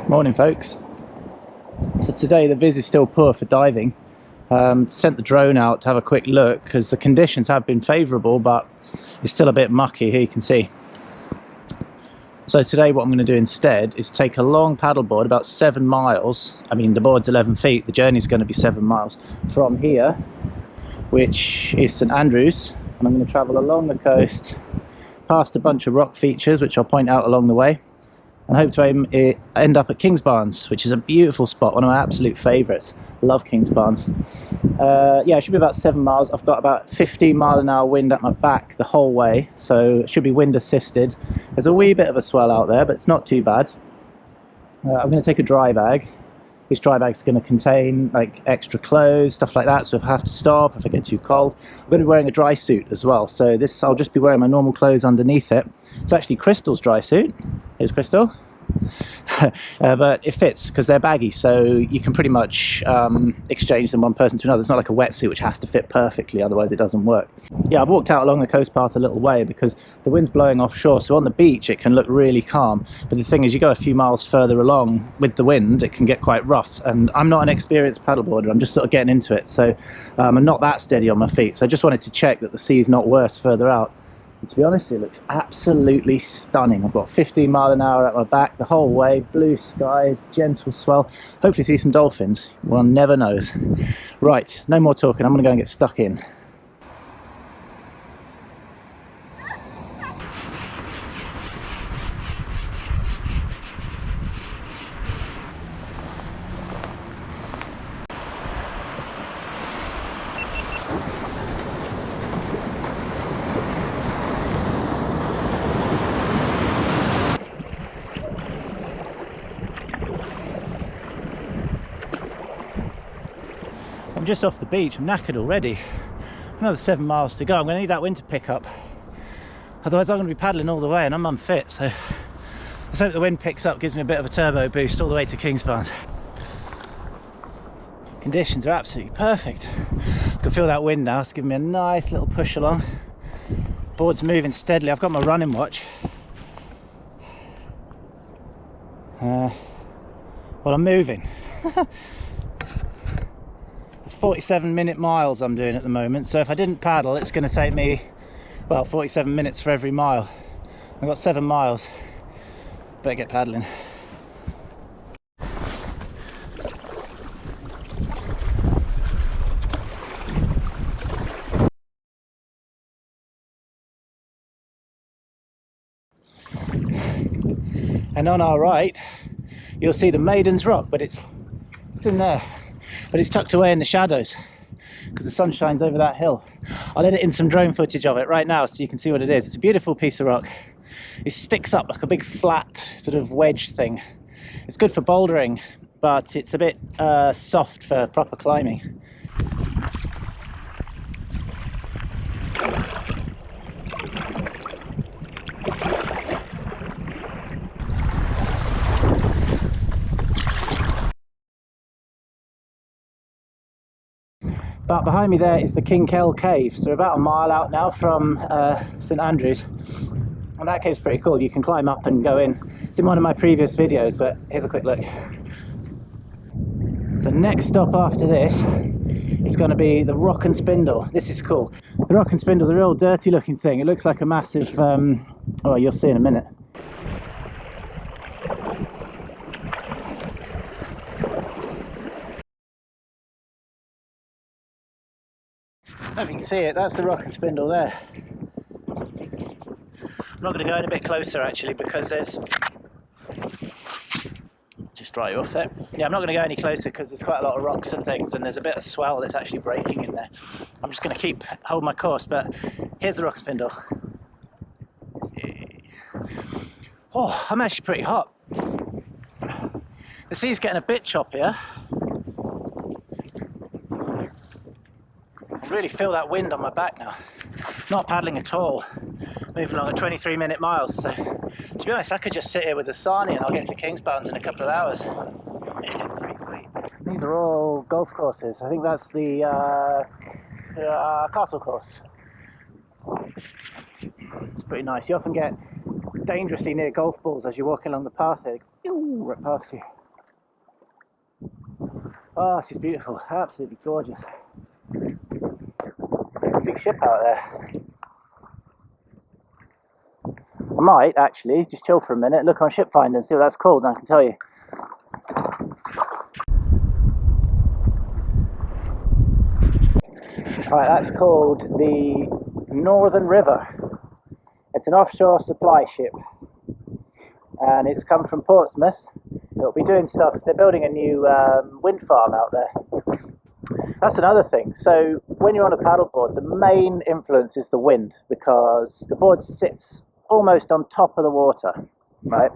Morning folks. So today the viz is still poor for diving. Sent the drone out to have a quick look because the conditions have been favourable, but it's still a bit mucky. Here you can see. So today what I'm going to do instead is take a long paddleboard about 7 miles. I mean, the board's 11 feet, the journey's going to be 7 miles from here, which is St Andrews, and I'm going to travel along the coast past a bunch of rock features which I'll point out along the way, and hope to end up at Kingsbarns, which is a beautiful spot, one of my absolute favourites. Love Kingsbarns. Yeah, it should be about 7 miles. I've got about 15-mile-an-hour wind at my back the whole way, so it should be wind assisted. There's a wee bit of a swell out there, but it's not too bad. I'm going to take a dry bag. This dry bag's going to contain like extra clothes, stuff like that, so if I have to stop, if I get too cold. I'm going to be wearing a dry suit as well, so this I'll just be wearing my normal clothes underneath it. It's actually Crystal's dry suit. Here's Crystal. But it fits because they're baggy, so you can pretty much exchange them one person to another. It's not like a wetsuit which has to fit perfectly, otherwise it doesn't work. Yeah, I've walked out along the coast path a little way because the wind's blowing offshore, so on the beach it can look really calm, but the thing is, you go a few miles further along with the wind, it can get quite rough, and I'm not an experienced paddleboarder, I'm just sort of getting into it, so I'm not that steady on my feet, so I just wanted to check that the sea's not worse further out. And to be honest, it looks absolutely stunning. I've got 15 mile an hour at my back the whole way, blue skies, gentle swell, hopefully see some dolphins, one never knows. Right, no more talking, I'm going to go and get stuck in. I'm just off the beach, I'm knackered already. Another 7 miles to go. I'm going to need that wind to pick up, otherwise I'm going to be paddling all the way and I'm unfit, so let's hope the wind picks up, gives me a bit of a turbo boost all the way to Kingsbarns. Conditions are absolutely perfect. I can feel that wind now, it's giving me a nice little push along. Board's moving steadily. I've got my running watch. Well, I'm moving. It's 47-minute miles I'm doing at the moment, so if I didn't paddle it's going to take me, well, 47 minutes for every mile. I've got 7 miles. Better get paddling. And on our right you'll see the Maiden Rock, but it's in there. But it's tucked away in the shadows because the sun shines over that hill. I'll edit in some drone footage of it right now so you can see what it is. It's a beautiful piece of rock. It sticks up like a big flat sort of wedge thing. It's good for bouldering, but it's a bit soft for proper climbing. But behind me there is the Kell cave, so we're about a mile out now from St Andrews, and that cave's pretty cool. You can climb up and go in. It's in one of my previous videos, but here's a quick look. So next stop after this is going to be the Rock and Spindle. This is cool. The Rock and Spindle's a real dirty looking thing. It looks like a massive, oh, you'll see in a minute. I don't know if you can see it, that's the Rock and Spindle there. I'm not going to go in a bit closer actually because there's... Just dry you off there. Yeah, I'm not going to go any closer because there's quite a lot of rocks and things, and there's a bit of swell that's actually breaking in there. I'm just going to hold my course, but here's the Rock and Spindle. Oh, I'm actually pretty hot. The sea's getting a bit choppier. I really feel that wind on my back now. Not paddling at all. Moving along at 23-minute miles. So, to be honest, I could just sit here with the sarnie and I'll get to Kingsbarns in a couple of hours. It's pretty sweet. These are all golf courses. I think that's the castle course. It's pretty nice. You often get dangerously near golf balls as you're walking along the path. They go right past you. Oh, this is beautiful, absolutely gorgeous. Big ship out there. I might actually just chill for a minute, look on Ship Finder and see what that's called, and I can tell you. Right, that's called the Northern River. It's an offshore supply ship, and it's come from Portsmouth. It'll be doing stuff. They're building a new wind farm out there. That's another thing. So when you're on a paddleboard, the main influence is the wind, because the board sits almost on top of the water, right?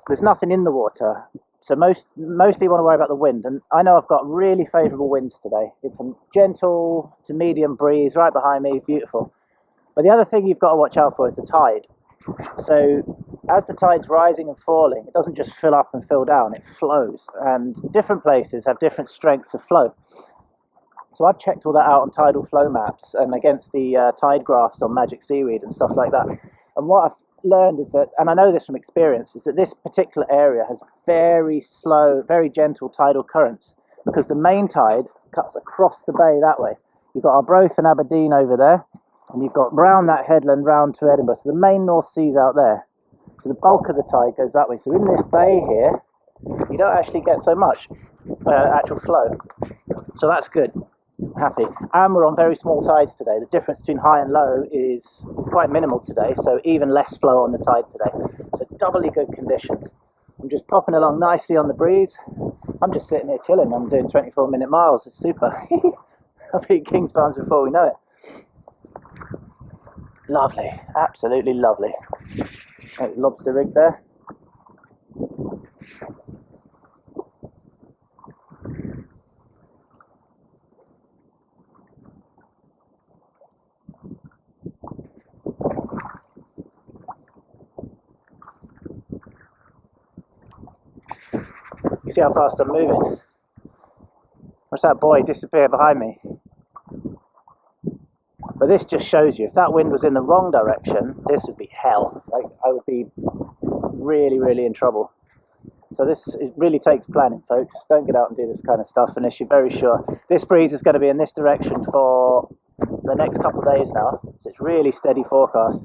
There's nothing in the water, so mostly want to worry about the wind. And I know I've got really favourable winds today. It's a gentle to medium breeze right behind me, beautiful. But the other thing you've got to watch out for is the tide. So as the tide's rising and falling, it doesn't just fill up and fill down, it flows. And different places have different strengths of flow. So I've checked all that out on tidal flow maps and against the tide graphs on Magic Seaweed and stuff like that. And what I've learned is that, and I know this from experience, is that this particular area has very slow, very gentle tidal currents, because the main tide cuts across the bay that way. You've got Arbroath and Aberdeen over there, and you've got round that headland round to Edinburgh. So the main North Sea's out there. So the bulk of the tide goes that way. So in this bay here, you don't actually get so much actual flow. So that's good. Happy. And we're on very small tides today. The difference between high and low is quite minimal today, so even less flow on the tide today. So doubly good conditions. I'm just popping along nicely on the breeze. I'm just sitting here chilling. I'm doing 24-minute miles. It's super. I'll be at Kingsbarns before we know it. Lovely, absolutely lovely. Lobster rig there. You see how fast I'm moving? Watch that buoy disappear behind me. But this just shows you, if that wind was in the wrong direction, this would be hell. Like, I would be really, really in trouble. So it really takes planning, folks. Don't get out and do this kind of stuff unless you're very sure. This breeze is going to be in this direction for the next couple of days now. So it's really steady forecast.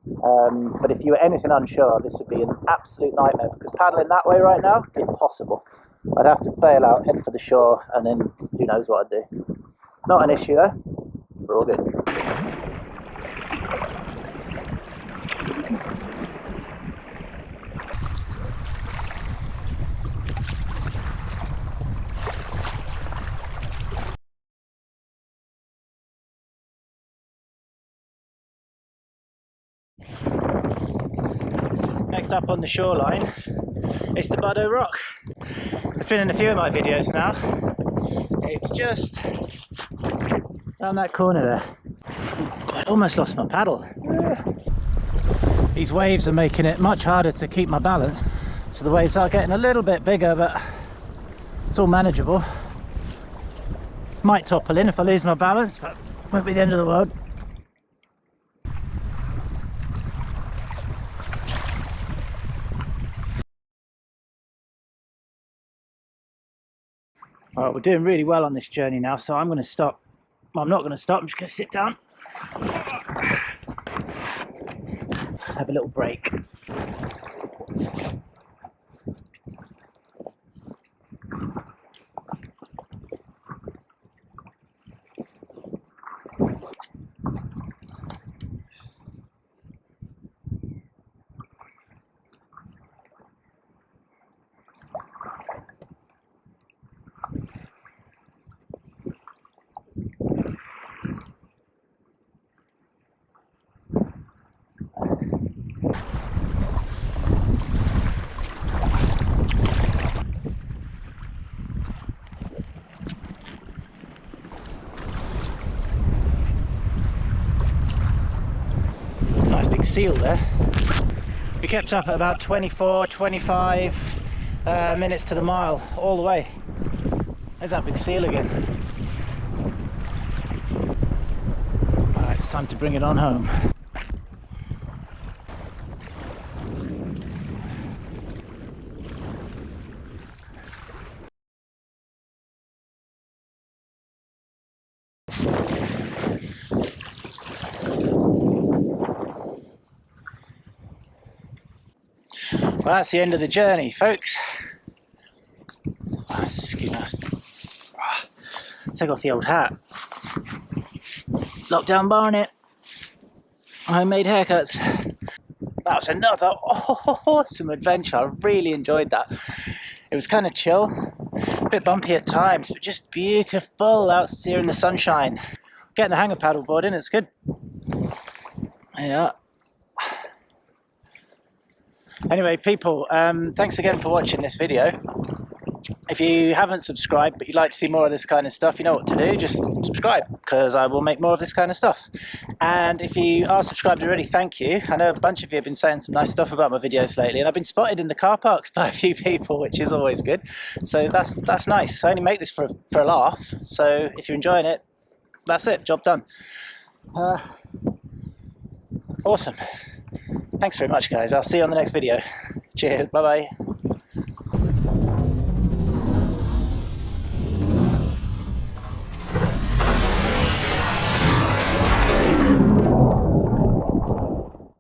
But if you were anything unsure, this would be an absolute nightmare, because paddling that way right now, impossible. I'd have to bail out, head for the shore, and then who knows what I'd do. Not an issue though. We're all good. Next up on the shoreline, it's the Maiden Rock. It's been in a few of my videos now. It's just down that corner there. God, I almost lost my paddle. These waves are making it much harder to keep my balance. So the waves are getting a little bit bigger, but it's all manageable. Might topple in if I lose my balance, but won't be the end of the world. Alright, we're doing really well on this journey now, so I'm going to stop. Well, I'm not going to stop, I'm just going to sit down. Have a little break. Seal there. We kept up at about 25 minutes to the mile all the way. There's that big seal again. Alright, it's time to bring it on home. Well, that's the end of the journey, folks. Excuse me. Take off the old hat. Lockdown barnet. Homemade haircuts. That was another awesome adventure. I really enjoyed that. It was kind of chill, a bit bumpy at times, but just beautiful out here in the sunshine. Getting the hang of paddleboarding, it's good. Yeah. Anyway, people, thanks again for watching this video. If you haven't subscribed but you'd like to see more of this kind of stuff, you know what to do, just subscribe, because I will make more of this kind of stuff. And if you are subscribed already, thank you. I know a bunch of you have been saying some nice stuff about my videos lately, and I've been spotted in the car parks by a few people, which is always good. So that's nice. I only make this for a laugh, so if you're enjoying it, that's it, job done. Awesome. Thanks very much, guys. I'll see you on the next video. Cheers, bye bye.